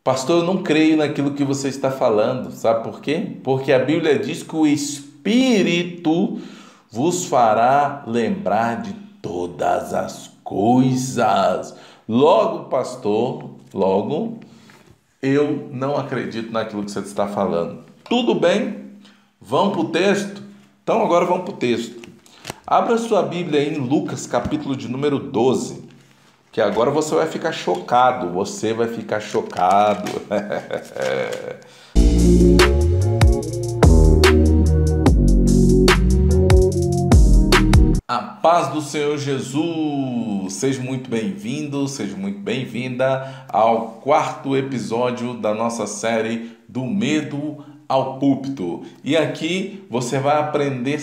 Pastor, eu não creio naquilo que você está falando. Sabe por quê? Porque a Bíblia diz que o Espírito vos fará lembrar de todas as coisas. Logo, pastor, logo, eu não acredito naquilo que você está falando. Tudo bem? Vamos para o texto? Então agora vamos para o texto. Abra sua Bíblia aí em Lucas, capítulo de número 12, que agora você vai ficar chocado. Você vai ficar chocado. A paz do Senhor Jesus! Seja muito bem-vindo, seja muito bem-vinda ao quarto episódio da nossa série Do Medo ao Púlpito. E aqui você vai aprender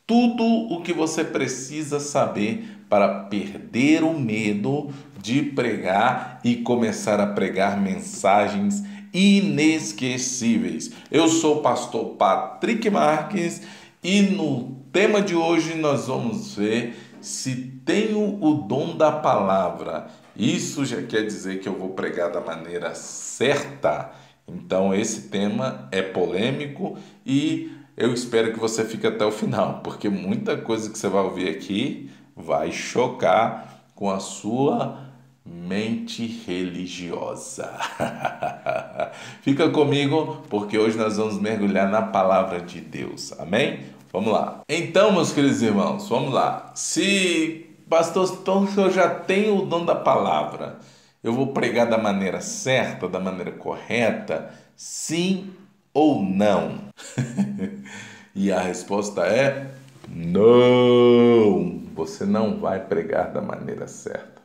tudo o que você precisa saber para perder o medo de pregar e começar a pregar mensagens inesquecíveis. Eu sou o pastor Patrick Marques e no tema de hoje nós vamos ver se tenho o dom da palavra. Isso já quer dizer que eu vou pregar da maneira certa. Então esse tema é polêmico e eu espero que você fique até o final, porque muita coisa que você vai ouvir aqui vai chocar com a sua mente religiosa. Fica comigo, porque hoje nós vamos mergulhar na palavra de Deus. Amém? Vamos lá. Então, meus queridos irmãos, vamos lá. Pastor, então se eu já tenho o dom da palavra, eu vou pregar da maneira certa, da maneira correta? Sim ou não? E a resposta é não. Você não vai pregar da maneira certa.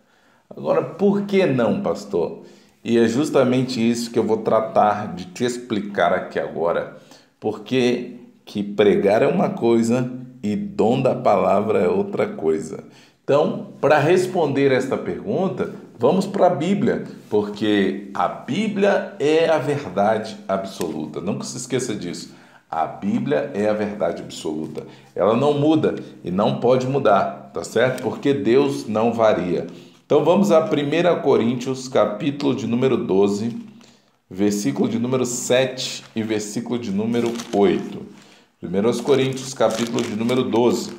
Agora, por que não, pastor? E é justamente isso que eu vou tratar de te explicar aqui agora. Porque que pregar é uma coisa e dom da palavra é outra coisa. Então, para responder esta pergunta, vamos para a Bíblia, porque a Bíblia é a verdade absoluta. Não se esqueça disso. A Bíblia é a verdade absoluta. Ela não muda e não pode mudar, tá certo? Porque Deus não varia. Então vamos a 1 Coríntios, capítulo de número 12, versículo de número 7 e versículo de número 8. 1 Coríntios, capítulo de número 12,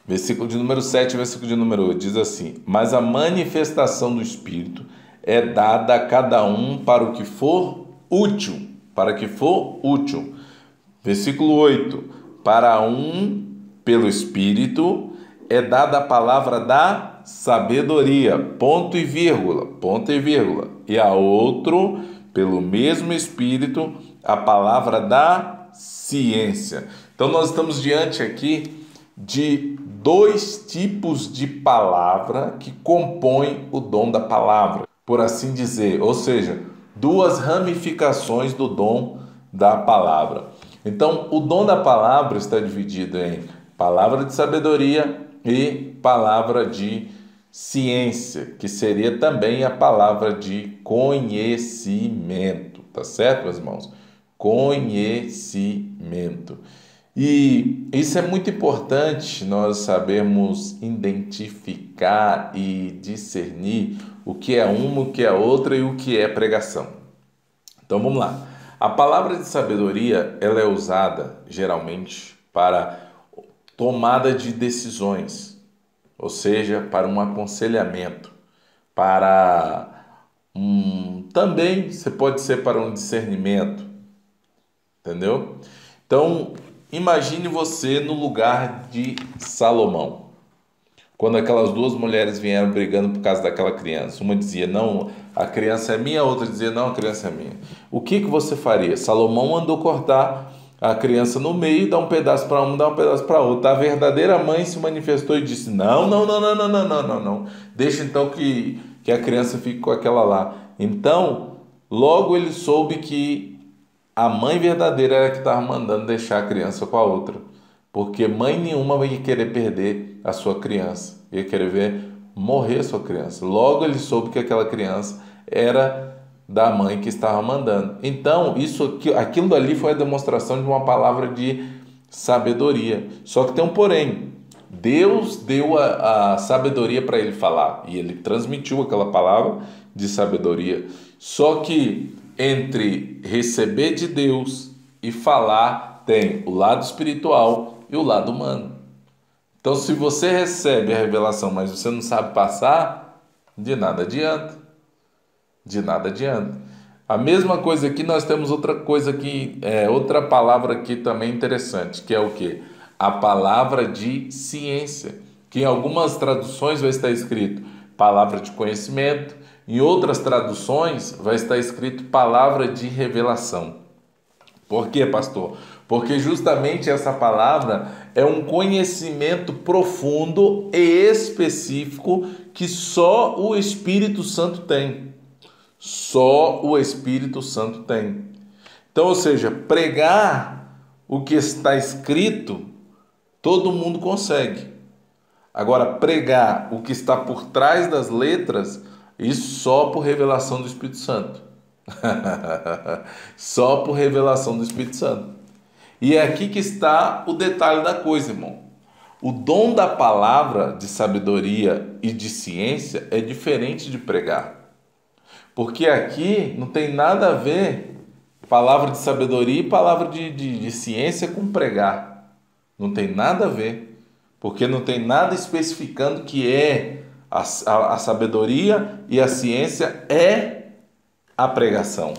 versículo de número 7 e versículo de número 8, diz assim: mas a manifestação do Espírito é dada a cada um para o que for útil. Para que for útil. Versículo 8. Para um, pelo Espírito, é dada a palavra da sabedoria. Ponto e vírgula. Ponto e vírgula. E a outro, pelo mesmo Espírito, a palavra da ciência. Então nós estamos diante aqui de dois tipos de palavra que compõem o dom da palavra, por assim dizer. Ou seja, duas ramificações do dom da palavra. Então, o dom da palavra está dividido em palavra de sabedoria e palavra de ciência, que seria também a palavra de conhecimento. Tá certo, meus irmãos? Conhecimento. E isso é muito importante nós sabermos identificar e discernir o que é uma, o que é outra e o que é pregação. Então vamos lá. A palavra de sabedoria, ela é usada geralmente para tomada de decisões, ou seja, para um aconselhamento, também você pode ser para um discernimento, entendeu? Então, imagine você no lugar de Salomão. Quando aquelas duas mulheres vieram brigando por causa daquela criança. Uma dizia, não, a criança é minha, a outra dizia, não, a criança é minha. O que você faria? Salomão mandou cortar a criança no meio, dar um pedaço para um, dar um pedaço para outro. A verdadeira mãe se manifestou e disse, não. Deixa então que a criança fique com aquela lá. Então, logo ele soube que a mãe verdadeira era que estava mandando deixar a criança com a outra. Porque mãe nenhuma ia querer perder a sua criança. Ia querer ver morrer a sua criança. Logo ele soube que aquela criança era da mãe que estava mandando. Então, aquilo dali foi a demonstração de uma palavra de sabedoria. Só que tem um porém. Deus deu a sabedoria para ele falar e ele transmitiu aquela palavra de sabedoria. Só que entre receber de Deus e falar tem o lado espiritual e o lado humano. Então, se você recebe a revelação, mas você não sabe passar, de nada adianta. De nada adianta. A mesma coisa aqui, nós temos outra coisa aqui, outra palavra aqui também interessante, que é o quê? A palavra de ciência, que em algumas traduções vai estar escrito palavra de conhecimento, em outras traduções vai estar escrito palavra de revelação. Por quê, pastor? Porque justamente essa palavra é um conhecimento profundo e específico que só o Espírito Santo tem. Só o Espírito Santo tem. Então, ou seja, pregar o que está escrito, todo mundo consegue. Agora, pregar o que está por trás das letras, isso só por revelação do Espírito Santo. Só por revelação do Espírito Santo. E é aqui que está o detalhe da coisa, irmão. O dom da palavra de sabedoria e de ciência é diferente de pregar. Porque aqui não tem nada a ver palavra de sabedoria e palavra de ciência com pregar. Não tem nada a ver. Porque não tem nada especificando que a sabedoria e a ciência é a pregação.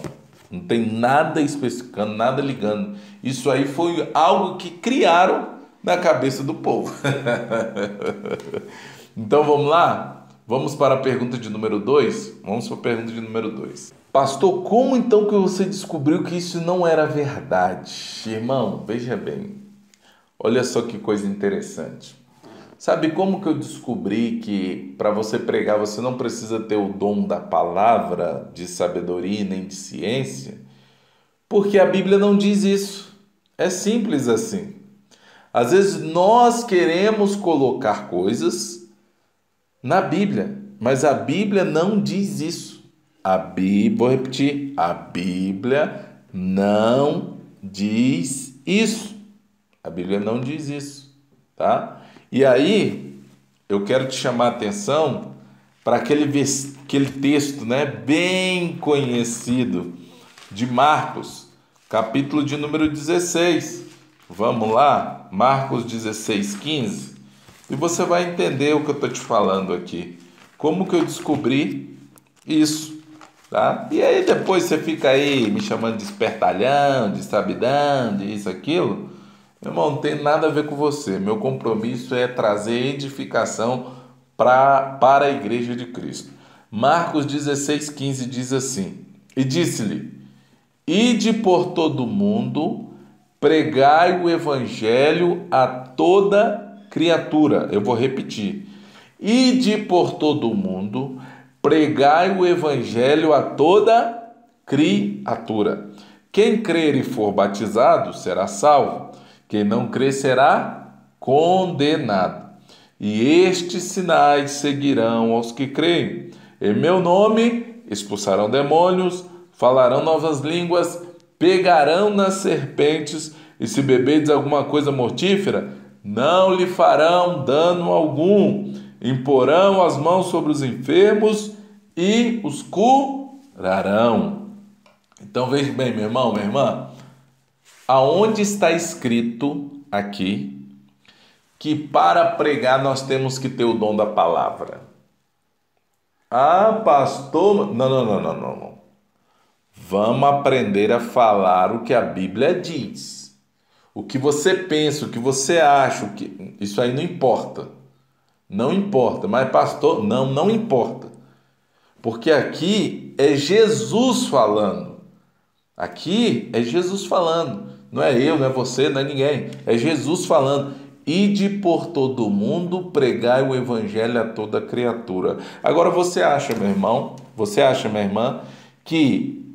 Não tem nada especificando, nada ligando. Isso aí foi algo que criaram na cabeça do povo. Então vamos lá? Vamos para a pergunta de número 2? Vamos para a pergunta de número 2. Pastor, como então que você descobriu que isso não era verdade? Irmão, veja bem. Olha só que coisa interessante. Sabe como que eu descobri que para você pregar você não precisa ter o dom da palavra, de sabedoria nem de ciência? Porque a Bíblia não diz isso. É simples assim. Às vezes nós queremos colocar coisas na Bíblia, mas a Bíblia não diz isso. Vou repetir, a Bíblia não diz isso. A Bíblia não diz isso, tá? E aí, eu quero te chamar a atenção para aquele texto, né, bem conhecido de Marcos, capítulo de número 16. Vamos lá? Marcos 16, 15. E você vai entender o que eu estou te falando aqui. Como que eu descobri isso, tá? E aí depois você fica aí me chamando de espertalhão, de sabidão, de isso, aquilo. Meu irmão, não tem nada a ver com você. Meu compromisso é trazer edificação para a Igreja de Cristo. Marcos 16, 15 diz assim: E disse-lhe: Ide por todo o mundo, pregai o evangelho a toda criatura. Eu vou repetir. Ide por todo o mundo, pregai o evangelho a toda criatura. Quem crer e for batizado será salvo. Quem não crer será condenado. E estes sinais seguirão aos que creem. Em meu nome expulsarão demônios, falarão novas línguas, pegarão nas serpentes, e se beberdes alguma coisa mortífera, não lhe farão dano algum. Imporão as mãos sobre os enfermos e os curarão. Então veja bem, meu irmão, minha irmã, aonde está escrito aqui que para pregar nós temos que ter o dom da palavra? Ah, pastor, não. Vamos aprender a falar o que a Bíblia diz. O que você pensa, o que você acha, isso aí não importa. Não importa. Mas pastor, não importa. Porque aqui é Jesus falando. Aqui é Jesus falando. Não é eu, não é você, não é ninguém. É Jesus falando. Ide por todo mundo, pregai o evangelho a toda criatura. Agora você acha, meu irmão, minha irmã, que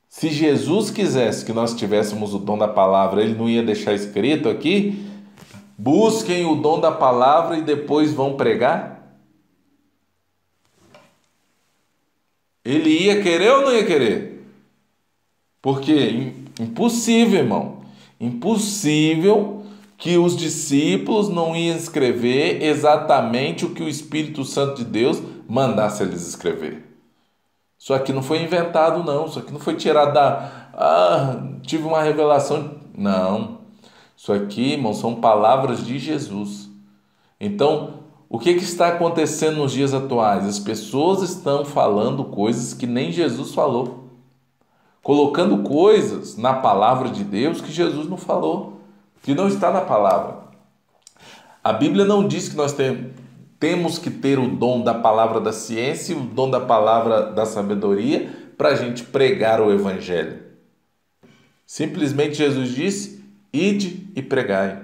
se Jesus quisesse que nós tivéssemos o dom da palavra, ele não ia deixar escrito aqui: busquem o dom da palavra e depois vão pregar? Ele ia querer ou não ia querer? Porque impossível, irmão. Impossível que os discípulos não iam escrever exatamente o que o Espírito Santo de Deus mandasse eles escrever. Isso aqui não foi inventado, não. Isso aqui não foi tirado da... tive uma revelação. Não. Isso aqui, irmão, são palavras de Jesus. Então, o que está acontecendo nos dias atuais? As pessoas estão falando coisas que nem Jesus falou. Colocando coisas na palavra de Deus que Jesus não falou, que não está na palavra. A Bíblia não diz que nós temos que ter o dom da palavra da ciência e o dom da palavra da sabedoria para a gente pregar o Evangelho. Simplesmente Jesus disse: ide e pregai.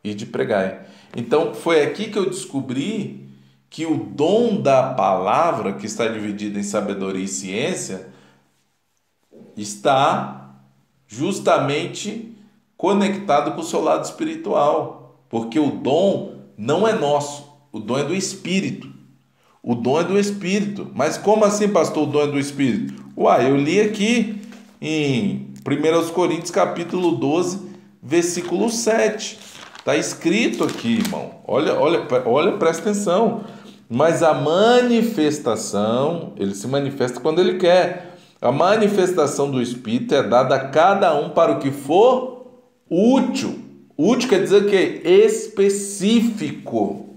Ide e pregai. Então foi aqui que eu descobri que o dom da palavra, que está dividido em sabedoria e ciência, está justamente conectado com o seu lado espiritual, porque o dom não é nosso, o dom é do Espírito. O dom é do Espírito. Mas como assim, pastor, o dom é do Espírito? Eu li aqui em 1 Coríntios capítulo 12, versículo 7. Está escrito aqui, irmão. Olha, presta atenção. Mas a manifestação, ele se manifesta quando ele quer. A manifestação do Espírito é dada a cada um para o que for útil. Útil quer dizer o quê? Específico.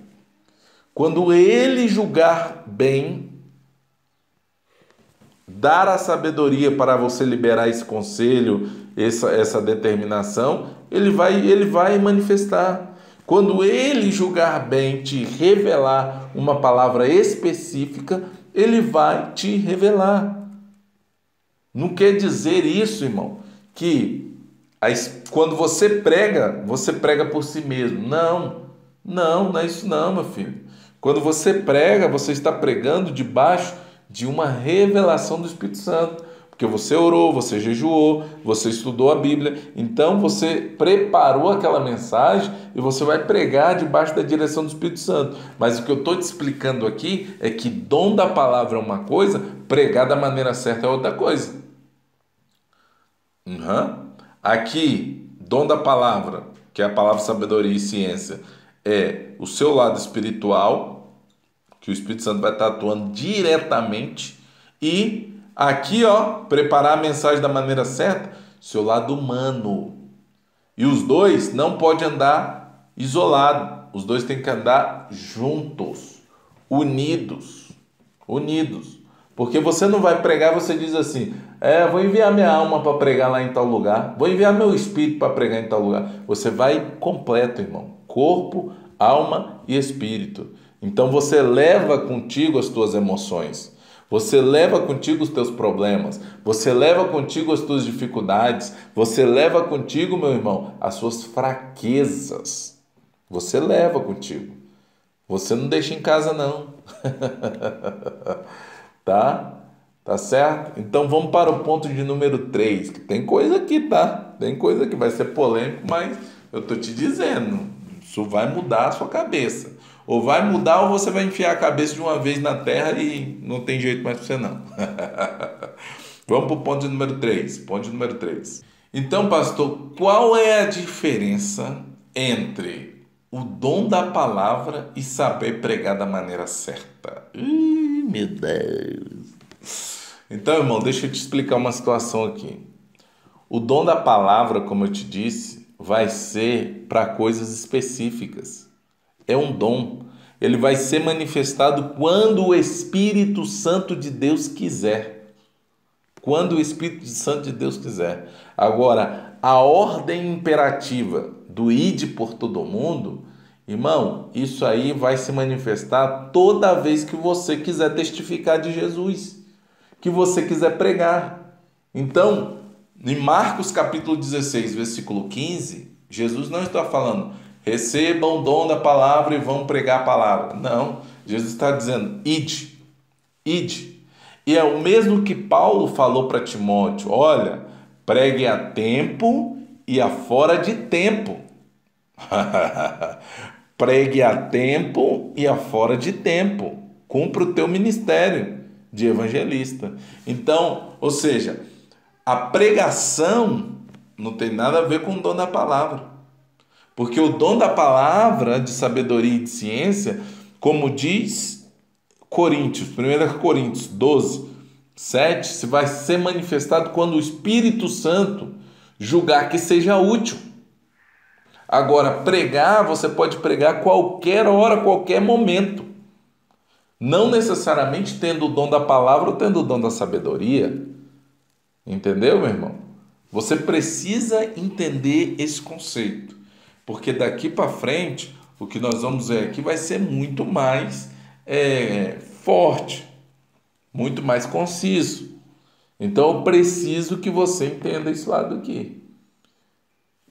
Quando ele julgar bem, dar a sabedoria para você liberar esse conselho, essa determinação, ele vai manifestar. Quando ele julgar bem, te revelar uma palavra específica, ele vai te revelar. Não quer dizer isso, irmão, que quando você prega por si mesmo. Não é isso não, meu filho. Quando você prega, você está pregando debaixo de uma revelação do Espírito Santo. Porque você orou, você jejuou, você estudou a Bíblia. Então você preparou aquela mensagem e você vai pregar debaixo da direção do Espírito Santo. Mas o que eu estou te explicando aqui é que dom da palavra é uma coisa, pregar da maneira certa é outra coisa. Aqui, dom da palavra, que é a palavra sabedoria e ciência, é o seu lado espiritual, que o Espírito Santo vai estar atuando diretamente, e aqui, preparar a mensagem da maneira certa, seu lado humano. E os dois não podem andar isolados, os dois têm que andar juntos, unidos. Porque você não vai pregar, você diz assim: vou enviar minha alma para pregar lá em tal lugar, vou enviar meu espírito para pregar em tal lugar. Você vai completo, irmão, corpo, alma e espírito. Então você leva contigo as tuas emoções, você leva contigo os teus problemas, você leva contigo as tuas dificuldades, você leva contigo, meu irmão, as suas fraquezas. Você leva contigo. Você não deixa em casa, não. Tá certo? Então vamos para o ponto de número 3, que tem coisa aqui, tá? Tem coisa que vai ser polêmico, mas eu tô te dizendo, isso vai mudar a sua cabeça. Ou vai mudar ou você vai enfiar a cabeça de uma vez na terra e não tem jeito mais para você não. Vamos para o ponto de número 3. Ponto de número 3. Então, pastor, qual é a diferença entre o dom da palavra e saber pregar da maneira certa? Meu Deus. Então, irmão, deixa eu te explicar uma situação aqui. O dom da palavra, como eu te disse, vai ser para coisas específicas. É um dom. Ele vai ser manifestado quando o Espírito Santo de Deus quiser. Quando o Espírito Santo de Deus quiser. Agora, a ordem imperativa do ide por todo mundo, irmão, isso aí vai se manifestar toda vez que você quiser testificar de Jesus, que você quiser pregar. Então, em Marcos capítulo 16, versículo 15, Jesus não está falando: recebam o dom da palavra e vão pregar a palavra. Não, Jesus está dizendo: ide. E é o mesmo que Paulo falou para Timóteo: olha, pregue a tempo e a fora de tempo. Pregue a tempo e a fora de tempo. Cumpra o teu ministério de evangelista. Então, ou seja, a pregação não tem nada a ver com o dom da palavra. Porque o dom da palavra de sabedoria e de ciência, como diz Coríntios, 1 Coríntios 12, 7, se vai ser manifestado quando o Espírito Santo julgar que seja útil. Agora, pregar, você pode pregar qualquer hora, qualquer momento. Não necessariamente tendo o dom da palavra ou tendo o dom da sabedoria. Entendeu, meu irmão? Você precisa entender esse conceito. Porque daqui para frente, o que nós vamos ver aqui vai ser muito mais forte, muito mais conciso. Então eu preciso que você entenda esse lado aqui.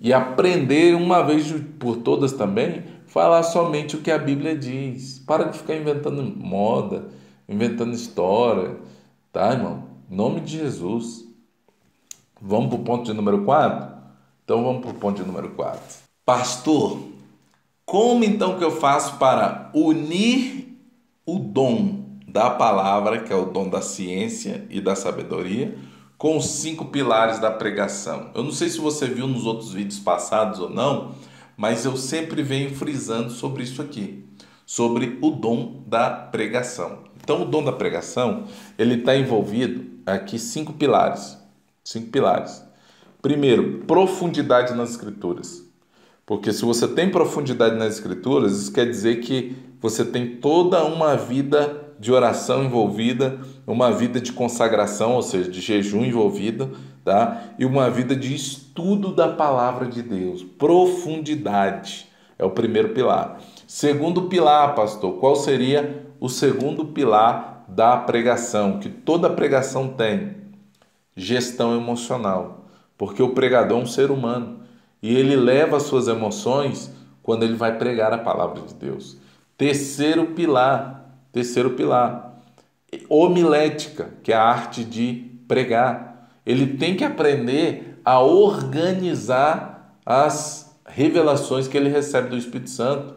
E aprender uma vez por todas também, falar somente o que a Bíblia diz. Para de ficar inventando moda, inventando história, tá, irmão? Em nome de Jesus. Vamos para o ponto de número 4? Então vamos para o ponto de número 4. Pastor, como então que eu faço para unir o dom da palavra, que é o dom da ciência e da sabedoria, com os 5 pilares da pregação? Eu não sei se você viu nos outros vídeos passados ou não, mas eu sempre venho frisando sobre isso aqui, sobre o dom da pregação. Então, o dom da pregação, ele está envolvido aqui 5 pilares. 5 pilares. Primeiro, profundidade nas Escrituras. Porque se você tem profundidade nas Escrituras, isso quer dizer que você tem toda uma vida de oração envolvida, uma vida de consagração, ou seja, de jejum envolvida, tá? E uma vida de estudo da palavra de Deus. Profundidade é o primeiro pilar. Segundo pilar, pastor, qual seria o segundo pilar da pregação, que toda pregação tem? Gestão emocional. Porque o pregador é um ser humano e ele leva as suas emoções quando ele vai pregar a palavra de Deus. Terceiro pilar, homilética, que é a arte de pregar. Ele tem que aprender a organizar as revelações que ele recebe do Espírito Santo.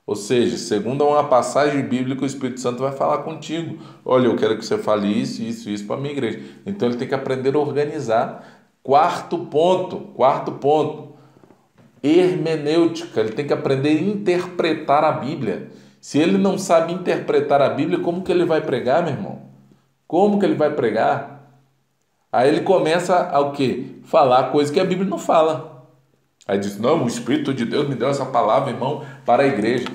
Ou seja, segundo uma passagem bíblica, o Espírito Santo vai falar contigo. Olha, eu quero que você fale isso, isso, isso para a minha igreja. Então ele tem que aprender a organizar. Quarto ponto, hermenêutica. Ele tem que aprender a interpretar a Bíblia. Se ele não sabe interpretar a Bíblia, como que ele vai pregar, meu irmão? Como que ele vai pregar? Aí ele começa a o quê? Falar coisas que a Bíblia não fala. Aí diz, não, o Espírito de Deus me deu essa palavra, irmão, para a igreja.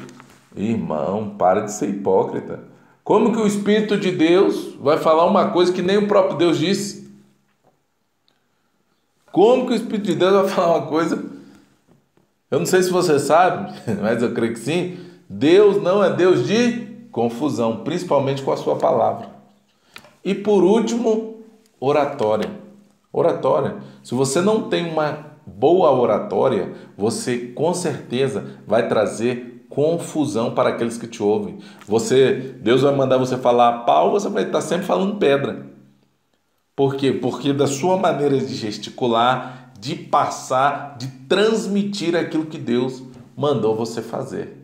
Irmão, para de ser hipócrita. Como que o Espírito de Deus vai falar uma coisa que nem o próprio Deus disse? Como que o Espírito de Deus vai falar uma coisa? Eu não sei se você sabe, mas eu creio que sim. Deus não é Deus de confusão, principalmente com a sua palavra. E por último, oratória. Oratória. Se você não tem uma boa oratória, você com certeza vai trazer confusão para aqueles que te ouvem. Deus vai mandar você falar pau, você vai estar sempre falando pedra. Por quê? Porque da sua maneira de gesticular, de passar, de transmitir aquilo que Deus mandou você fazer.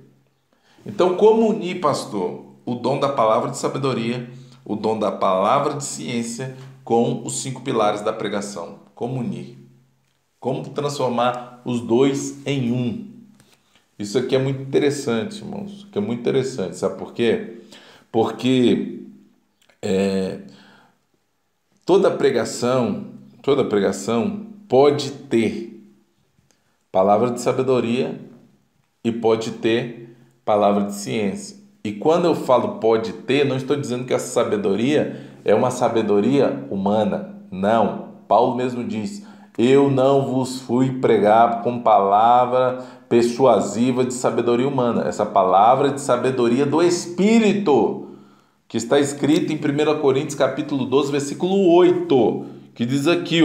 Então, como unir, pastor, o dom da palavra de sabedoria, o dom da palavra de ciência com os 5 pilares da pregação? Como unir? Como transformar os dois em um? Isso aqui é muito interessante, irmãos. Isso aqui é muito interessante. Sabe por quê? Porque toda pregação pode ter palavra de sabedoria e pode ter palavra de ciência. E quando eu falo pode ter, não estou dizendo que essa sabedoria é uma sabedoria humana. Não. Paulo mesmo diz, eu não vos fui pregar com palavra persuasiva de sabedoria humana. Essa palavra de sabedoria do Espírito, que está escrito em 1 Coríntios capítulo 12, versículo 8, que diz aqui,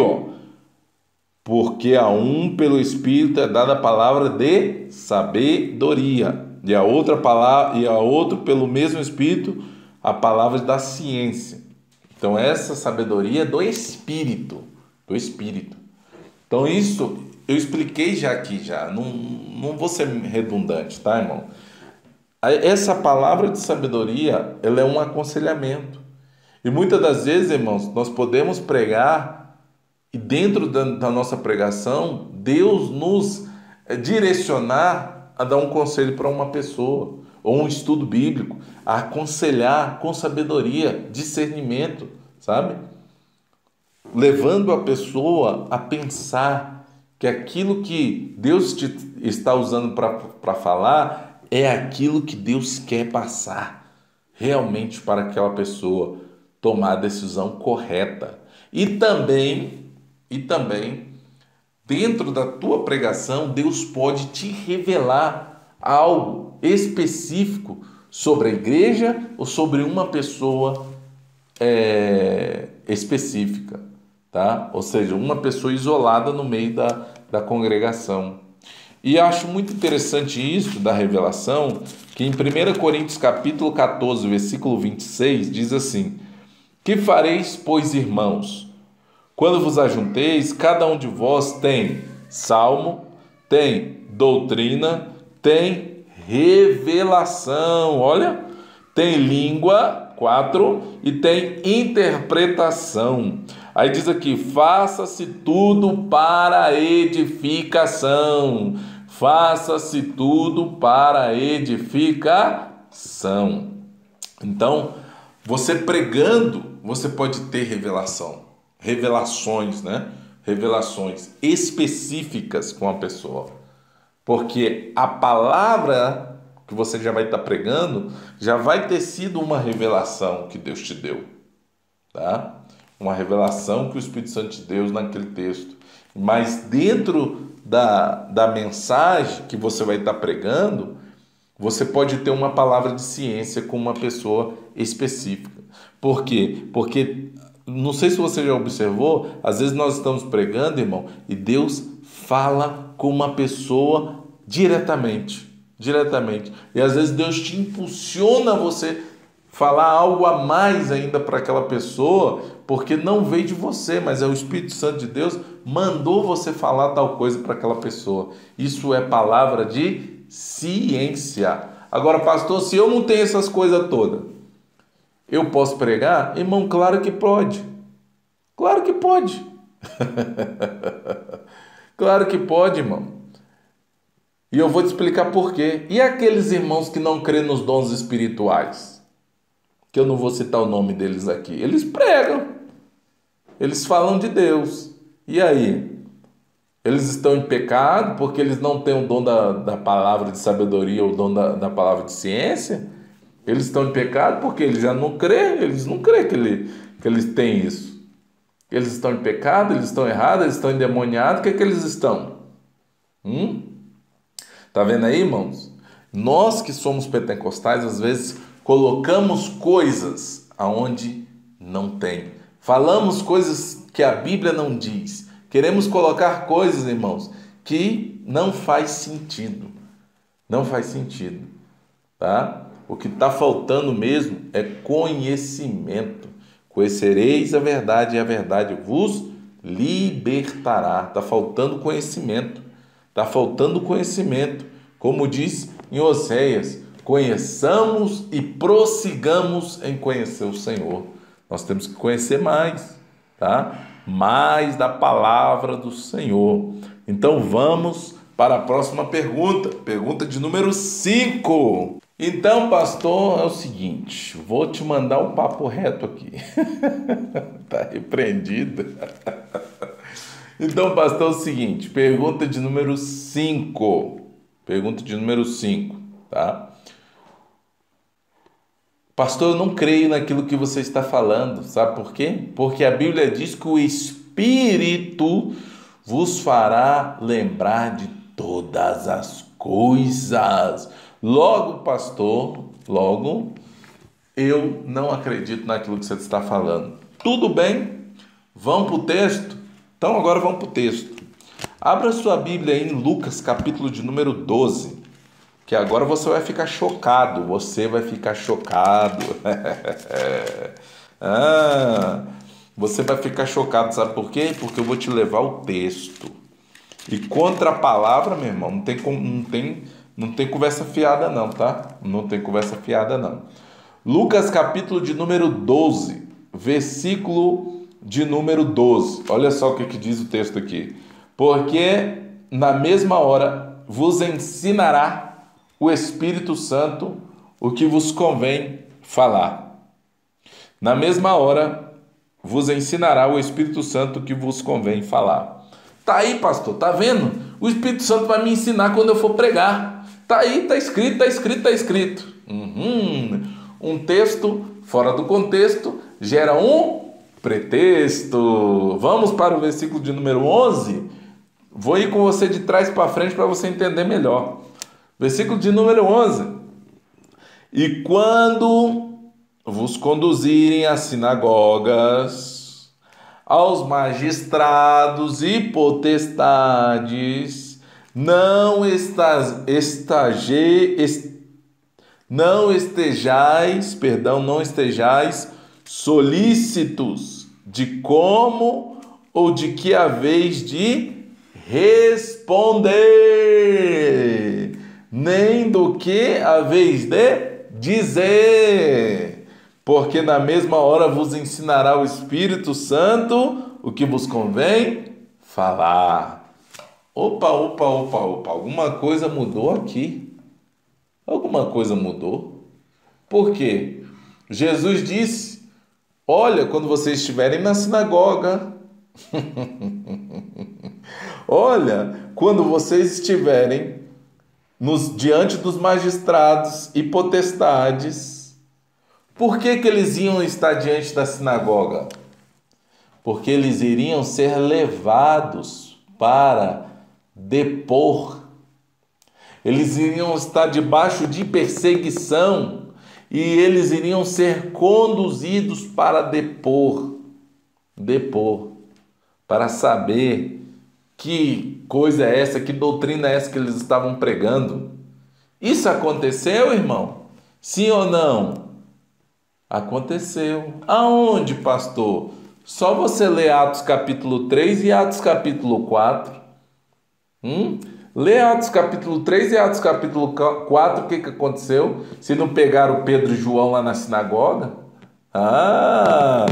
porque a um pelo Espírito é dada a palavra de sabedoria, e a outro pelo mesmo Espírito a palavra da ciência. Então essa sabedoria é do Espírito, Então isso eu expliquei já aqui, não vou ser redundante, tá, irmão? Essa palavra de sabedoria, ela é um aconselhamento. E muitas das vezes, irmãos, nós podemos pregar e dentro da nossa pregação, Deus nos direcionar a dar um conselho para uma pessoa, ou um estudo bíblico, a aconselhar com sabedoria, discernimento, sabe? Levando a pessoa a pensar que aquilo que Deus está usando para falar é aquilo que Deus quer passar realmente para aquela pessoa tomar a decisão correta. E também, dentro da tua pregação, Deus pode te revelar algo específico sobre a igreja ou sobre uma pessoa específica, tá? Ou seja, uma pessoa isolada no meio da congregação. E acho muito interessante isso da revelação, que em 1 Coríntios capítulo 14, versículo 26, diz assim: que fareis, pois, irmãos? Quando vos ajunteis, cada um de vós tem salmo, tem doutrina, tem revelação, olha, tem língua, 4, e tem interpretação. Aí diz aqui: faça-se tudo para edificação. Faça-se tudo para edificação. Então, você pregando, você pode ter revelações, né? Revelações específicas com a pessoa. Porque a palavra que você já vai estar pregando já vai ter sido uma revelação que Deus te deu, tá? Uma revelação que o Espírito Santo te deu naquele texto. Mas dentro da mensagem que você vai estar pregando, você pode ter uma palavra de ciência com uma pessoa específica. Por quê? Porque, não sei se você já observou, às vezes nós estamos pregando, irmão, e Deus fala com uma pessoa diretamente. E às vezes Deus te impulsiona a você falar algo a mais ainda para aquela pessoa, porque não veio de você, mas é o Espírito Santo de Deus mandou você falar tal coisa para aquela pessoa. Isso é palavra de ciência. Agora, pastor, se eu não tenho essas coisas todas, eu posso pregar? Irmão, claro que pode. Claro que pode. Claro que pode, irmão. E eu vou te explicar por quê. E aqueles irmãos que não crêem nos dons espirituais? Que eu não vou citar o nome deles aqui. Eles pregam. Eles falam de Deus. E aí? Eles estão em pecado porque eles não têm o dom da palavra de sabedoria ou o dom da palavra de ciência? Eles estão em pecado porque eles já não crêem. Eles não creem que eles têm isso. Eles estão em pecado, eles estão errados, eles estão endemoniados. O que é que eles estão? Tá vendo aí, irmãos? Nós que somos pentecostais, às vezes colocamos coisas aonde não tem. Falamos coisas que a Bíblia não diz. Queremos colocar coisas, irmãos, que não faz sentido. Não faz sentido, tá? O que está faltando mesmo é conhecimento. Conhecereis a verdade e a verdade vos libertará. Está faltando conhecimento. Está faltando conhecimento. Como diz em Oséias, conheçamos e prossigamos em conhecer o Senhor. Nós temos que conhecer mais, tá? Mais da palavra do Senhor. Então vamos para a próxima pergunta. Pergunta de número 5. Então, pastor, é o seguinte, vou te mandar um papo reto aqui. Tá repreendido. Então, pastor, é o seguinte, pergunta de número 5. Pergunta de número 5, tá? Pastor, eu não creio naquilo que você está falando, sabe por quê? Porque a Bíblia diz que o Espírito vos fará lembrar de todas as coisas. Logo, pastor, eu não acredito naquilo que você está falando. Tudo bem? Vamos para o texto? Então agora vamos para o texto. Abra sua Bíblia aí em Lucas, capítulo de número 12, que agora você vai ficar chocado. Você vai ficar chocado. Você vai ficar chocado, sabe por quê? Porque eu vou te levar o texto. E contra a palavra, meu irmão, não tem conversa fiada não, tá? Não tem conversa fiada não. Lucas, capítulo de número 12, versículo de número 12. Olha só o que diz o texto aqui. Porque na mesma hora vos ensinará o Espírito Santo o que vos convém falar. Na mesma hora, vos ensinará o Espírito Santo o que vos convém falar. Tá aí, pastor, tá vendo? O Espírito Santo vai me ensinar quando eu for pregar. Tá aí, tá escrito, tá escrito, tá escrito. Um texto fora do contexto gera um pretexto. Vamos para o versículo de número 11. Vou ir com você de trás para frente para você entender melhor. Versículo de número 11. E quando vos conduzirem às sinagogas, aos magistrados e potestades, não estejais solícitos de como ou de que haveis de responder, nem do que haveis de dizer, porque na mesma hora vos ensinará o Espírito Santo o que vos convém falar. Opa, alguma coisa mudou aqui. Alguma coisa mudou. Por quê? Jesus disse: olha, quando vocês estiverem na sinagoga, olha, quando vocês estiverem diante dos magistrados e potestades. Por que eles iam estar diante da sinagoga? Porque eles iriam ser levados para depor. Eles iriam estar debaixo de perseguição e eles iriam ser conduzidos para depor, para saber que coisa é essa, que doutrina é essa que eles estavam pregando. Isso aconteceu, irmão? Sim ou não? Aconteceu. Aonde, pastor? Só você ler Atos capítulo 3 e Atos capítulo 4. Lê Atos capítulo 3 e Atos capítulo 4, o que aconteceu? Se não pegaram Pedro e João lá na sinagoga? Lá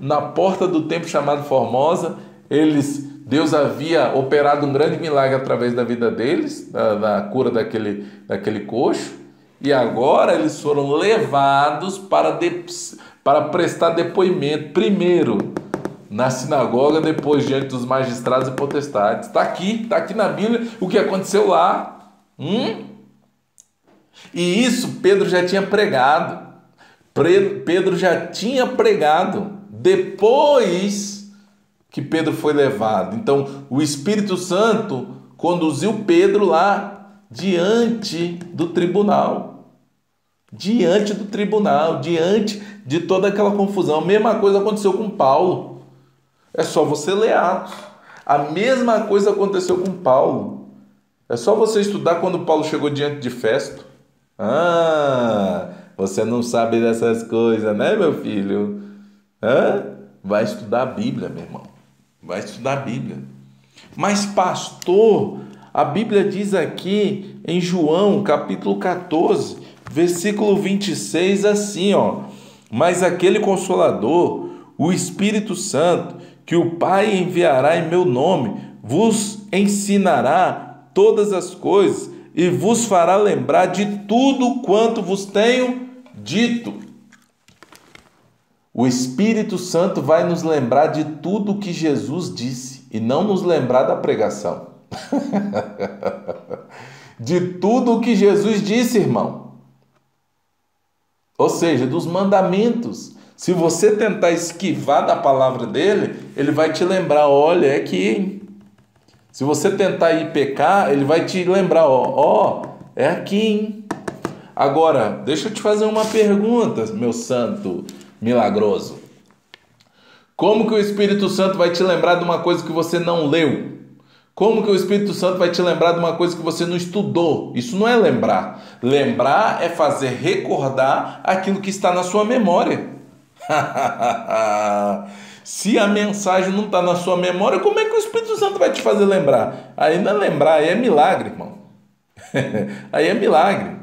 na porta do templo chamado Formosa, Deus havia operado um grande milagre através da vida deles, da cura daquele coxo, e agora eles foram levados para prestar depoimento, primeiro na sinagoga, depois diante dos magistrados e potestades. Está aqui na Bíblia o que aconteceu lá. E isso Pedro já tinha pregado. Pedro já tinha pregado depois que Pedro foi levado. Então, o Espírito Santo conduziu Pedro lá diante do tribunal. Diante de toda aquela confusão. A mesma coisa aconteceu com Paulo. É só você ler Atos. A mesma coisa aconteceu com Paulo. É só você estudar quando Paulo chegou diante de Festo. Você não sabe dessas coisas, né, meu filho? Vai estudar a Bíblia, meu irmão. Vai estudar a Bíblia. Mas, pastor, a Bíblia diz aqui em João, capítulo 14, versículo 26, assim, mas aquele Consolador, o Espírito Santo, que o Pai enviará em meu nome, vos ensinará todas as coisas e vos fará lembrar de tudo quanto vos tenho dito. O Espírito Santo vai nos lembrar de tudo o que Jesus disse e não nos lembrar da pregação. De tudo o que Jesus disse, irmão. Ou seja, dos mandamentos. Se você tentar esquivar da palavra dele, ele vai te lembrar, olha, é aqui, hein? Se você tentar ir pecar, ele vai te lembrar, é aqui, hein? Agora, deixa eu te fazer uma pergunta, meu santo milagroso. Como que o Espírito Santo vai te lembrar de uma coisa que você não leu? Como que o Espírito Santo vai te lembrar de uma coisa que você não estudou? Isso não é lembrar. Lembrar é fazer recordar aquilo que está na sua memória. Se a mensagem não está na sua memória, como é que o Espírito Santo vai te fazer lembrar? Aí não é lembrar, aí é milagre, irmão. Aí é milagre.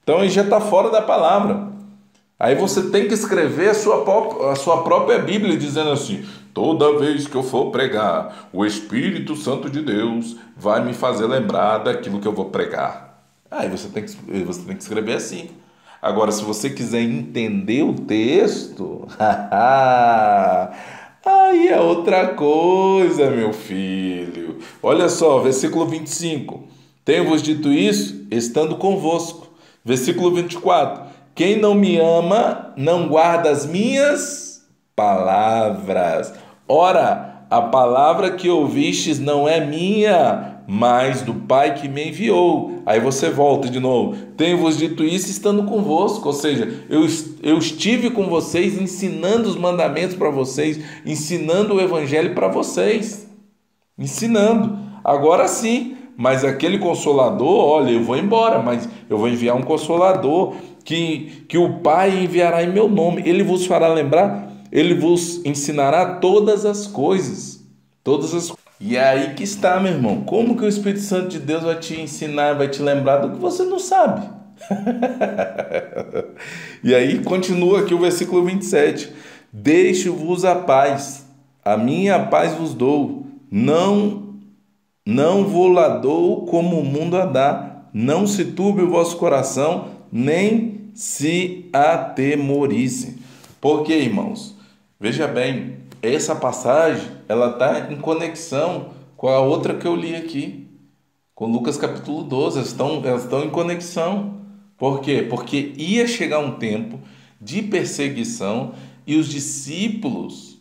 Então aí já está fora da palavra. Aí você tem que escrever a sua própria Bíblia, dizendo assim: toda vez que eu for pregar, o Espírito Santo de Deus vai me fazer lembrar daquilo que eu vou pregar. Aí você tem que escrever assim. Agora, se você quiser entender o texto, aí é outra coisa, meu filho. Olha só, versículo 25. Tenho-vos dito isso, estando convosco. Versículo 24. Quem não me ama, não guarda as minhas palavras. Ora, a palavra que ouvistes não é minha, mas do Pai que me enviou. Aí você volta de novo. Tenho-vos dito isso estando convosco. Ou seja, eu estive com vocês, ensinando os mandamentos para vocês, ensinando o evangelho para vocês. Ensinando. Agora sim, mas aquele consolador, olha, eu vou embora, mas eu vou enviar um consolador que o Pai enviará em meu nome. Ele vos fará lembrar, ele vos ensinará todas as coisas. E é aí que está, meu irmão. Como que o Espírito Santo de Deus vai te ensinar, vai te lembrar do que você não sabe? E aí continua aqui o versículo 27. Deixo-vos a paz, a minha paz vos dou. Não vou-la dou como o mundo a dá. Não se turbe o vosso coração, nem se atemorize. Por quê, irmãos? Veja bem, essa passagem ela está em conexão com a outra que eu li aqui, com Lucas capítulo 12. Elas estão em conexão. Por quê? Porque ia chegar um tempo de perseguição e os discípulos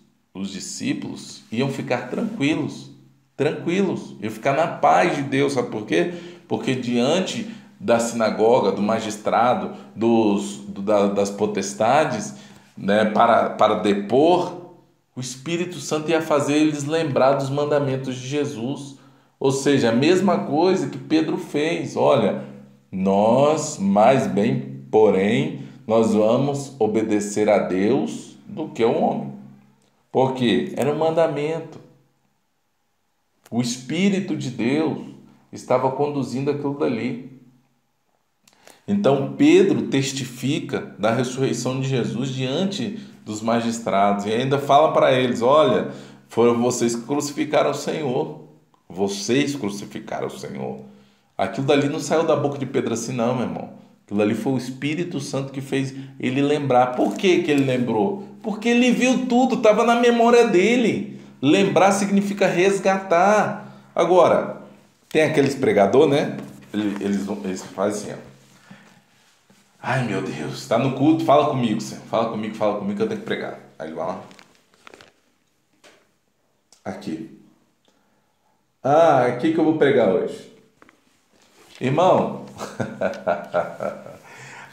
iam ficar tranquilos, iam ficar na paz de Deus. Sabe por quê? Porque diante da sinagoga, do magistrado, das potestades, né, para depor, o Espírito Santo ia fazer eles lembrar dos mandamentos de Jesus. Ou seja, a mesma coisa que Pedro fez. Olha, nós, mais bem, porém, nós vamos obedecer a Deus do que ao homem. Porque era um mandamento. O Espírito de Deus estava conduzindo aquilo dali. Então Pedro testifica da ressurreição de Jesus diante dos magistrados e ainda fala para eles: olha, foram vocês que crucificaram o Senhor. Vocês crucificaram o Senhor. Aquilo dali não saiu da boca de Pedro assim, não, meu irmão. Aquilo dali foi o Espírito Santo que fez ele lembrar. Por que ele lembrou? Porque ele viu tudo, estava na memória dele. Lembrar significa resgatar. Agora, tem aqueles pregadores, né? Eles fazem assim, ó. Ai, meu Deus, está no culto, fala comigo, Senhor. Fala comigo que eu tenho que pregar. Aí ele vai lá. Aqui. Aqui que eu vou pregar hoje. Irmão.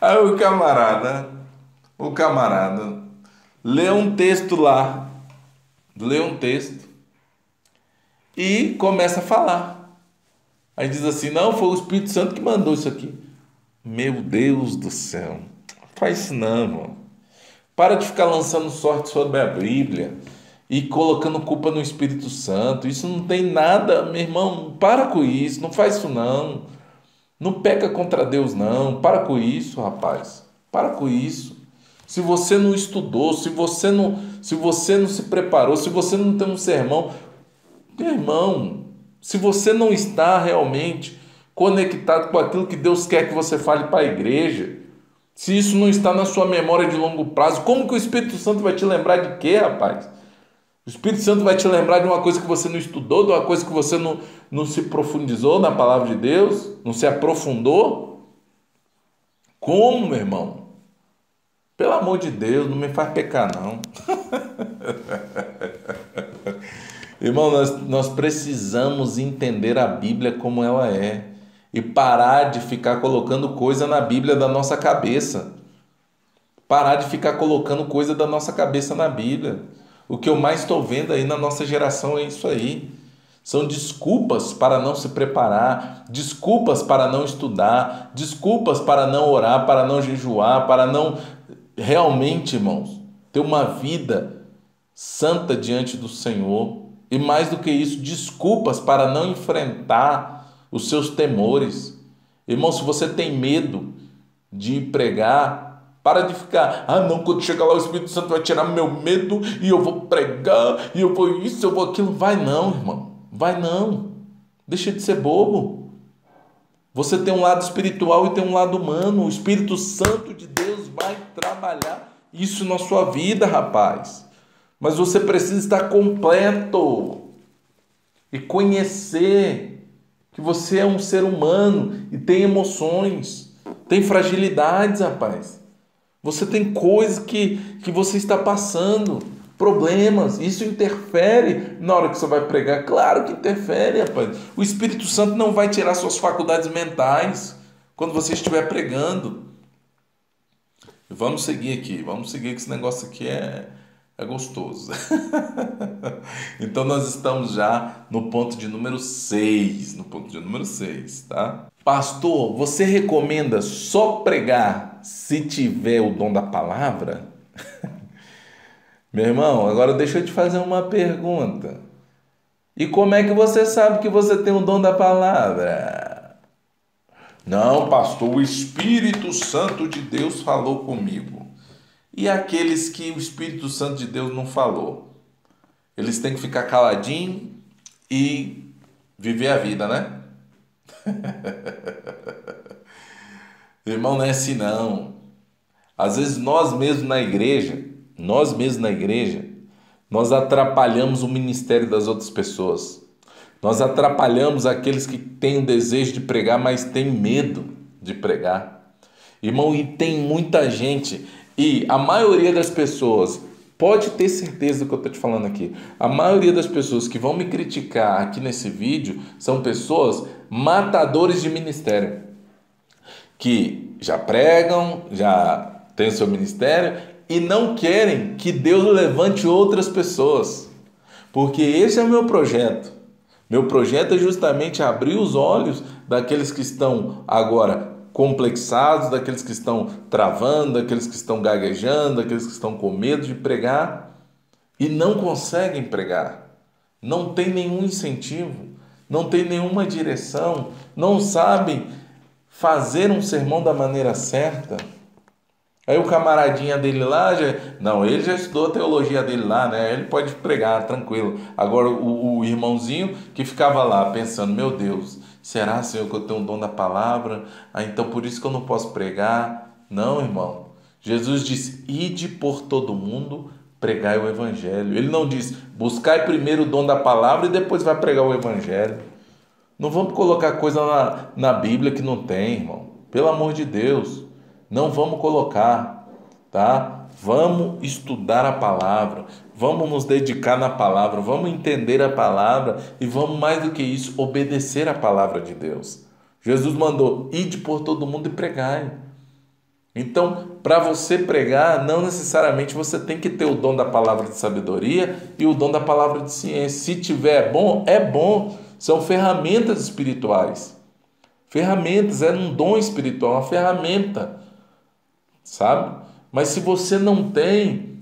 Aí o camarada lê um texto lá. Lê um texto. E começa a falar. Aí diz assim: não, foi o Espírito Santo que mandou isso aqui. Meu Deus do céu, faz isso não, irmão. Para de ficar lançando sorte sobre a Bíblia e colocando culpa no Espírito Santo. Isso não tem nada, meu irmão. Para com isso, não faz isso não. Não peca contra Deus não. Para com isso, rapaz. Para com isso. Se você não estudou, se você não se preparou, se você não tem um sermão, meu irmão, se você não está realmente conectado com aquilo que Deus quer que você fale para a igreja, se isso não está na sua memória de longo prazo, como que o Espírito Santo vai te lembrar de quê, rapaz? O Espírito Santo vai te lembrar de uma coisa que você não estudou, de uma coisa que você não se profundizou na palavra de Deus, não se aprofundou? Como, meu irmão? Pelo amor de Deus, não me faz pecar, não. Irmão, nós precisamos entender a Bíblia como ela é. E parar de ficar colocando coisa na Bíblia da nossa cabeça. Parar de ficar colocando coisa da nossa cabeça na Bíblia. O que eu mais estou vendo aí na nossa geração é isso aí. São desculpas para não se preparar, desculpas para não estudar, desculpas para não orar, para não jejuar, para não realmente, irmãos, ter uma vida santa diante do Senhor. E mais do que isso, desculpas para não enfrentar os seus temores. Irmão, se você tem medo de pregar, Para de ficar, não, quando chegar lá o Espírito Santo vai tirar meu medo e eu vou pregar, e eu vou isso, eu vou aquilo. Vai não, irmão. Vai não. Deixa de ser bobo. Você tem um lado espiritual e tem um lado humano. O Espírito Santo de Deus vai trabalhar isso na sua vida, rapaz. Mas você precisa estar completo e conhecer que você é um ser humano e tem emoções, tem fragilidades, rapaz. Você tem coisas que você está passando, problemas. Isso interfere na hora que você vai pregar. Claro que interfere, rapaz. O Espírito Santo não vai tirar suas faculdades mentais quando você estiver pregando. Vamos seguir aqui. Vamos seguir que esse negócio aqui é gostoso. Então nós estamos já no ponto de número 6. No ponto de número 6, tá? Pastor, você recomenda só pregar se tiver o dom da palavra? Meu irmão, agora deixa eu te fazer uma pergunta. E como é que você sabe que você tem o dom da palavra? Não, pastor, o Espírito Santo de Deus falou comigo. E aqueles que o Espírito Santo de Deus não falou? Eles têm que ficar caladinho e viver a vida, né? Irmão, não é assim não. Às vezes nós mesmos na igreja, nós atrapalhamos o ministério das outras pessoas. Nós atrapalhamos aqueles que têm o desejo de pregar, mas têm medo de pregar. Irmão, e tem muita gente, e a maioria das pessoas, pode ter certeza do que eu estou te falando aqui, a maioria das pessoas que vão me criticar aqui nesse vídeo são pessoas matadores de ministério, que já pregam, já têm seu ministério e não querem que Deus levante outras pessoas. Porque esse é o meu projeto. Meu projeto é justamente abrir os olhos daqueles que estão agora complexados, daqueles que estão travando, daqueles que estão gaguejando, daqueles que estão com medo de pregar e não conseguem pregar. Não tem nenhum incentivo, não tem nenhuma direção, não sabem fazer um sermão da maneira certa. Aí o camaradinha dele lá, ele já estudou a teologia dele lá, né? Ele pode pregar, tranquilo. Agora o irmãozinho que ficava lá pensando, meu Deus, será, Senhor, que eu tenho o dom da palavra? Então por isso que eu não posso pregar? Não, irmão. Jesus disse, ide por todo mundo, pregai o evangelho. Ele não diz, buscai primeiro o dom da palavra e depois vai pregar o evangelho. Não vamos colocar coisa na Bíblia que não tem, irmão. Pelo amor de Deus. Não vamos colocar, tá? Vamos estudar a palavra, vamos nos dedicar na palavra, vamos entender a palavra e vamos, mais do que isso, obedecer a palavra de Deus. Jesus mandou, ide por todo mundo e pregai. Então, para você pregar, não necessariamente você tem que ter o dom da palavra de sabedoria e o dom da palavra de ciência. Se tiver é bom. São ferramentas espirituais. Ferramentas, é um dom espiritual, uma ferramenta. Sabe? Mas se você não tem,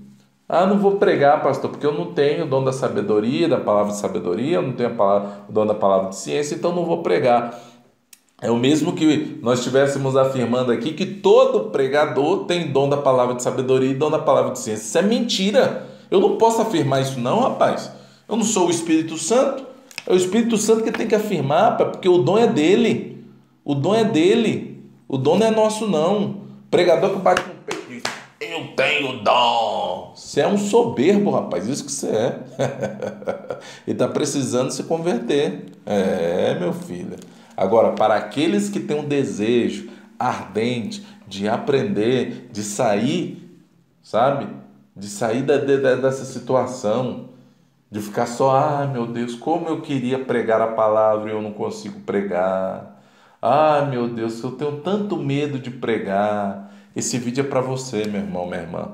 não vou pregar, pastor, porque eu não tenho o dom da sabedoria, da palavra de sabedoria, eu não tenho o dom da palavra de ciência, então não vou pregar. É o mesmo que nós estivéssemos afirmando aqui que todo pregador tem dom da palavra de sabedoria e dom da palavra de ciência. Isso é mentira. Eu não posso afirmar isso não, rapaz. Eu não sou o Espírito Santo. É o Espírito Santo que tem que afirmar, porque o dom é dele. O dom é dele. O dom não é nosso não. Pregador que bate no peito e diz, eu tenho dom. Você é um soberbo, rapaz, isso que você é. E está precisando se converter. Meu filho. Agora, para aqueles que têm um desejo ardente de aprender, de sair, sabe? De sair dessa situação, de ficar só, meu Deus, como eu queria pregar a palavra e eu não consigo pregar. Meu Deus, eu tenho tanto medo de pregar. Esse vídeo é para você, meu irmão, minha irmã.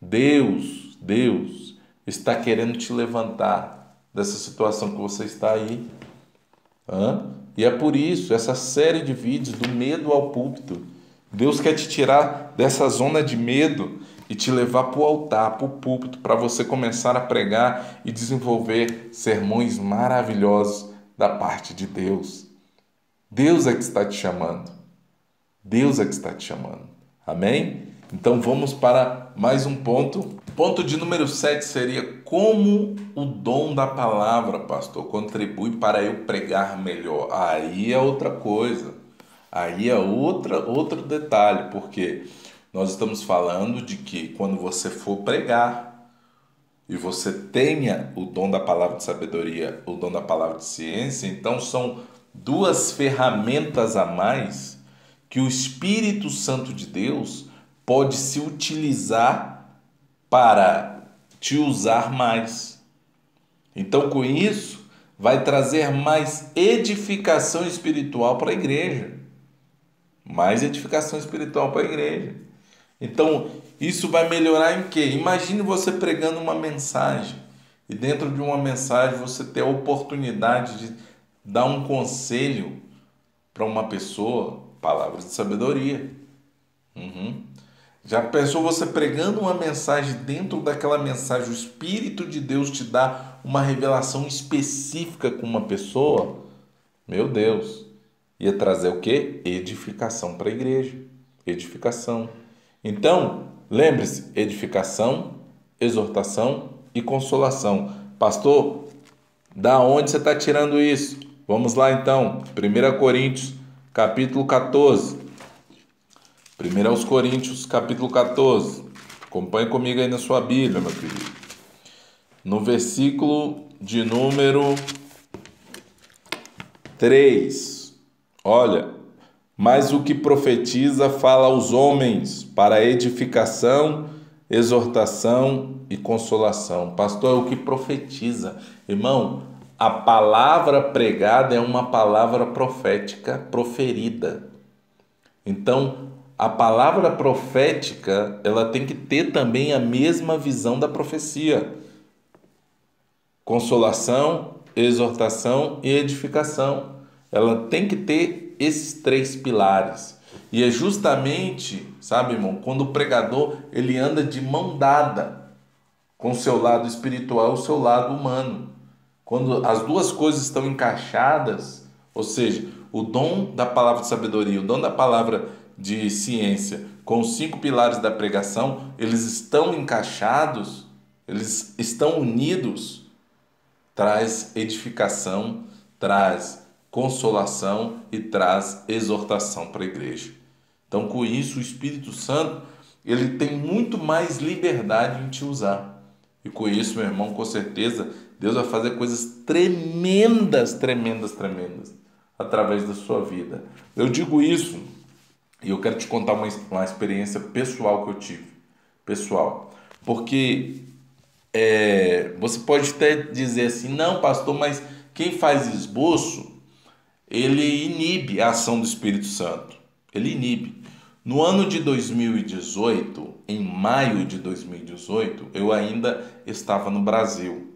Deus está querendo te levantar dessa situação que você está aí. E é por isso, essa série de vídeos do medo ao púlpito. Deus quer te tirar dessa zona de medo e te levar para o altar, para o púlpito, para você começar a pregar e desenvolver sermões maravilhosos da parte de Deus. Deus é que está te chamando. Deus é que está te chamando. Amém? Então vamos para mais um ponto. Ponto de número 7 seria como o dom da palavra, pastor, contribui para eu pregar melhor. Aí é outra coisa. Aí é outro detalhe, porque nós estamos falando de que quando você for pregar e você tenha o dom da palavra de sabedoria, o dom da palavra de ciência, então são duas ferramentas a mais que o Espírito Santo de Deus pode se utilizar para te usar mais. Então, com isso, vai trazer mais edificação espiritual para a igreja. Mais edificação espiritual para a igreja. Então, isso vai melhorar em quê? Imagine você pregando uma mensagem e dentro de uma mensagem você ter a oportunidade de dar um conselho para uma pessoa, palavras de sabedoria. Já pensou você pregando uma mensagem, dentro daquela mensagem o Espírito de Deus te dá uma revelação específica com uma pessoa? Meu Deus! Ia trazer o quê? Edificação para a igreja. Edificação. Então, lembre-se, edificação, exortação e consolação. Pastor, da onde você está tirando isso? Vamos lá então, 1 Coríntios, capítulo 14. 1 Coríntios, capítulo 14. Acompanhe comigo aí na sua Bíblia, meu querido. No versículo de número 3. Olha, mas o que profetiza fala aos homens para edificação, exortação e consolação. Pastor, é o que profetiza. Irmão, a palavra pregada é uma palavra profética proferida. Então, a palavra profética, ela tem que ter também a mesma visão da profecia. Consolação, exortação e edificação. Ela tem que ter esses três pilares. E é justamente, sabe, irmão, quando o pregador ele anda de mão dada com o seu lado espiritual e o seu lado humano. Quando as duas coisas estão encaixadas, ou seja, o dom da palavra de sabedoria, o dom da palavra de ciência, com os 5 pilares da pregação, eles estão encaixados, eles estão unidos, traz edificação, traz consolação e traz exortação para a igreja. Então, com isso, o Espírito Santo ele tem muito mais liberdade em te usar. E com isso, meu irmão, com certeza, Deus vai fazer coisas tremendas, tremendas, tremendas através da sua vida. Eu digo isso e eu quero te contar uma experiência pessoal que eu tive. Pessoal. Porque você pode até dizer assim, não, pastor, mas quem faz esboço, ele inibe a ação do Espírito Santo. Ele inibe. No ano de 2018, em maio de 2018, eu ainda estava no Brasil.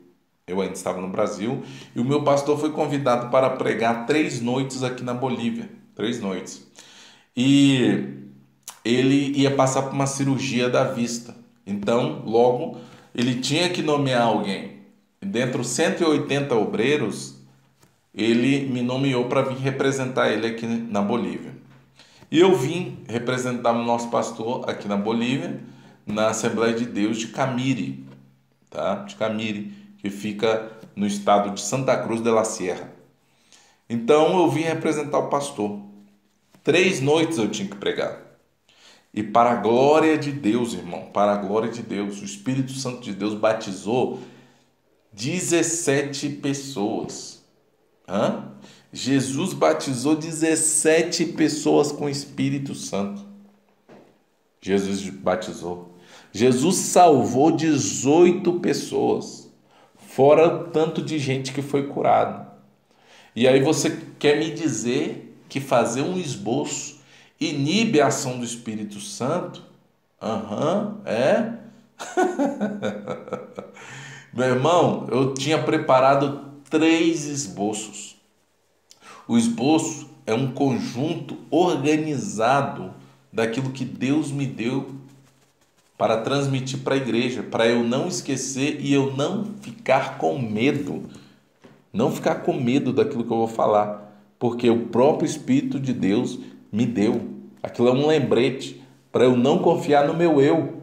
E o meu pastor foi convidado para pregar 3 noites aqui na Bolívia. 3 noites. E ele ia passar por uma cirurgia da vista. Então, logo, ele tinha que nomear alguém. Dentre os 180 obreiros, ele me nomeou para vir representar ele aqui na Bolívia. E eu vim representar o nosso pastor aqui na Bolívia, na Assembleia de Deus de Camiri, tá? De Camiri, que fica no estado de Santa Cruz de la Sierra. Então eu vim representar o pastor. 3 noites eu tinha que pregar. E para a glória de Deus, irmão, para a glória de Deus, o Espírito Santo de Deus batizou 17 pessoas. Jesus batizou 17 pessoas com o Espírito Santo. Jesus batizou. Jesus salvou 18 pessoas, fora o tanto de gente que foi curado. E aí você quer me dizer que fazer um esboço inibe a ação do Espírito Santo? É? Meu irmão, eu tinha preparado 3 esboços. O esboço é um conjunto organizado daquilo que Deus me deu para transmitir para a igreja, para eu não esquecer e eu não ficar com medo. Não ficar com medo daquilo que eu vou falar, porque o próprio Espírito de Deus me deu. Aquilo é um lembrete. para eu não confiar no meu eu,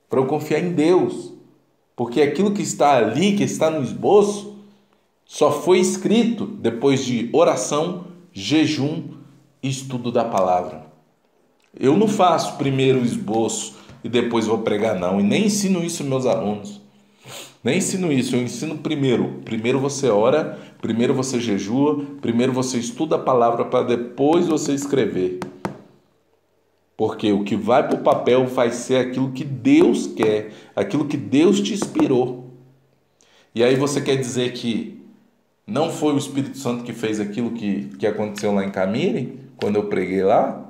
para eu confiar em Deus. Porque aquilo que está ali, que está no esboço, só foi escrito depois de oração, jejum e estudo da palavra. Eu não faço primeiro o esboço e depois vou pregar, não. E nem ensino isso aos meus alunos. Nem ensino isso. Eu ensino primeiro. Primeiro você ora, primeiro você jejua, primeiro você estuda a palavra para depois você escrever. Porque o que vai para o papel vai ser aquilo que Deus quer, aquilo que Deus te inspirou. E aí você quer dizer que não foi o Espírito Santo que fez aquilo que aconteceu lá em Camiri, quando eu preguei lá?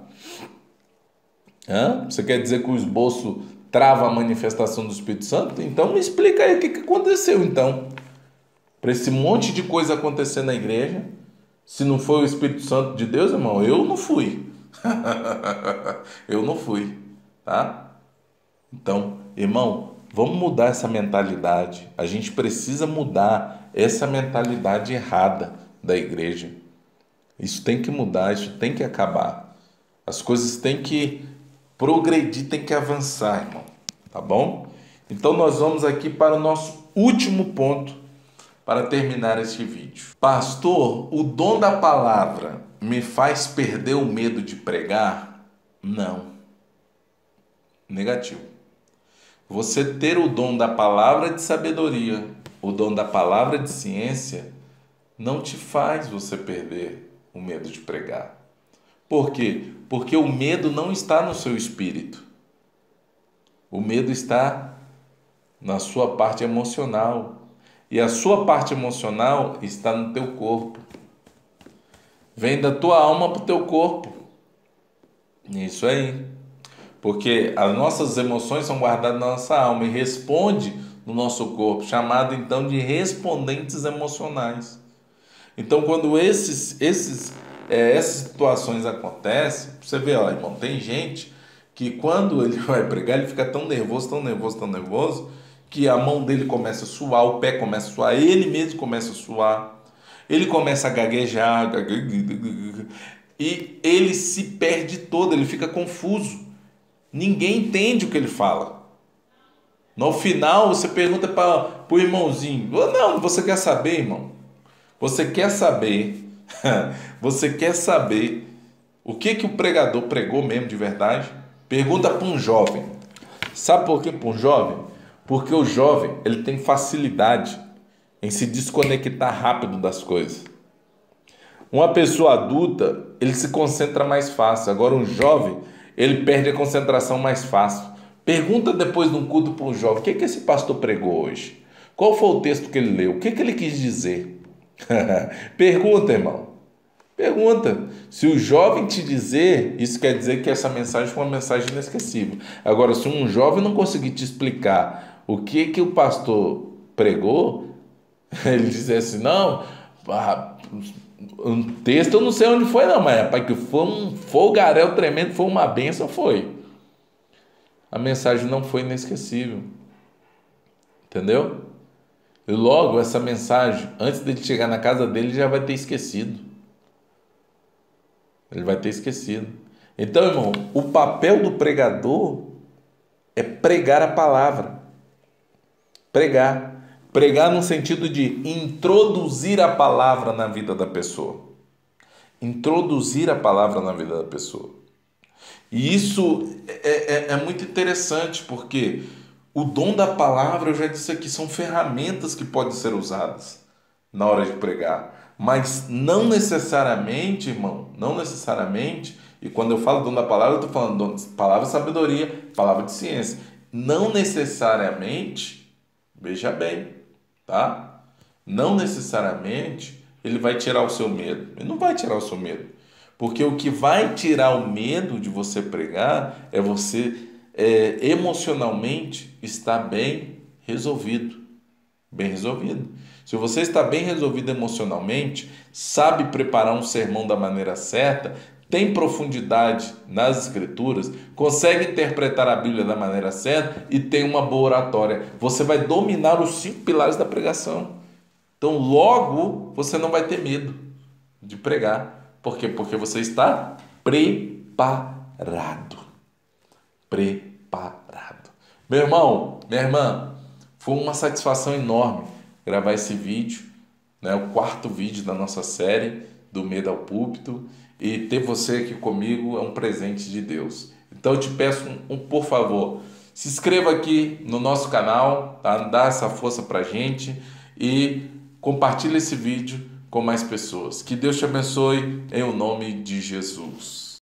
Você quer dizer que o esboço trava a manifestação do Espírito Santo? Então me explica aí o que aconteceu então. Para esse monte de coisa acontecer na igreja, se não foi o Espírito Santo de Deus, irmão, eu não fui. Eu não fui, tá? Então, irmão, vamos mudar essa mentalidade. A gente precisa mudar essa mentalidade errada da igreja. Isso tem que mudar, isso tem que acabar. As coisas têm que progredir, têm que avançar, irmão. Tá bom? Então nós vamos aqui para o nosso último ponto para terminar este vídeo. Pastor, o dom da palavra me faz perder o medo de pregar? Não. Negativo. Você ter o dom da palavra de sabedoria, o dom da palavra de ciência, não te faz você perder o medo de pregar. Por quê? Porque o medo não está no seu espírito. O medo está na sua parte emocional. E a sua parte emocional está no teu corpo. Vem da tua alma para o teu corpo. Isso aí. Porque as nossas emoções são guardadas na nossa alma e responde no nosso corpo, chamado então de respondentes emocionais. Então, quando essas situações acontecem, você vê, ó, irmão, tem gente que quando ele vai pregar, ele fica tão nervoso, que a mão dele começa a suar, o pé começa a suar, ele mesmo começa a suar, ele começa a gaguejar, e ele se perde todo, ele fica confuso. Ninguém entende o que ele fala. No final, você pergunta para o irmãozinho, não, você quer saber, irmão? Você quer saber, você quer saber o que o pregador pregou mesmo de verdade? Pergunta para um jovem. Sabe por que para um jovem? Porque o jovem ele tem facilidade em se desconectar rápido das coisas. Uma pessoa adulta, ele se concentra mais fácil. Agora um jovem, ele perde a concentração mais fácil. Pergunta depois de um culto para um jovem, o que esse pastor pregou hoje? Qual foi o texto que ele leu? O que ele quis dizer? Pergunta, irmão. Pergunta. Se o jovem te dizer, isso quer dizer que essa mensagem foi uma mensagem inesquecível. Agora, se um jovem não conseguir te explicar o que o pastor pregou, ele diz assim, não, um texto eu não sei onde foi não, mas rapaz, que foi um folgaréu tremendo, foi uma bênção, foi. A mensagem não foi inesquecível. Entendeu? E logo essa mensagem, antes dele chegar na casa dele, já vai ter esquecido. Ele vai ter esquecido. Então, irmão, o papel do pregador é pregar a palavra. Pregar. Pregar no sentido de introduzir a palavra na vida da pessoa. Introduzir a palavra na vida da pessoa. E isso é muito interessante, porque o dom da palavra, eu já disse aqui, são ferramentas que podem ser usadas na hora de pregar. Mas não necessariamente, irmão, não necessariamente, e quando eu falo dom da palavra, eu estou falando dom de palavra de sabedoria, palavra de ciência. Não necessariamente, veja bem, tá? Não necessariamente ele vai tirar o seu medo. Ele não vai tirar o seu medo. Porque o que vai tirar o medo de você pregar é você emocionalmente estar bem resolvido. Bem resolvido. Se você está bem resolvido emocionalmente, sabe preparar um sermão da maneira certa, tem profundidade nas escrituras, consegue interpretar a Bíblia da maneira certa e tem uma boa oratória, você vai dominar os 5 pilares da pregação. Então, logo, você não vai ter medo de pregar. Por quê? Porque você está preparado. preparado. Meu irmão, minha irmã, foi uma satisfação enorme gravar esse vídeo, né? O quarto vídeo da nossa série do Medo ao Púlpito, e ter você aqui comigo é um presente de Deus. Então eu te peço por favor, se inscreva aqui no nosso canal, tá? Dá essa força pra gente e compartilhe esse vídeo com mais pessoas. Que Deus te abençoe em o nome de Jesus.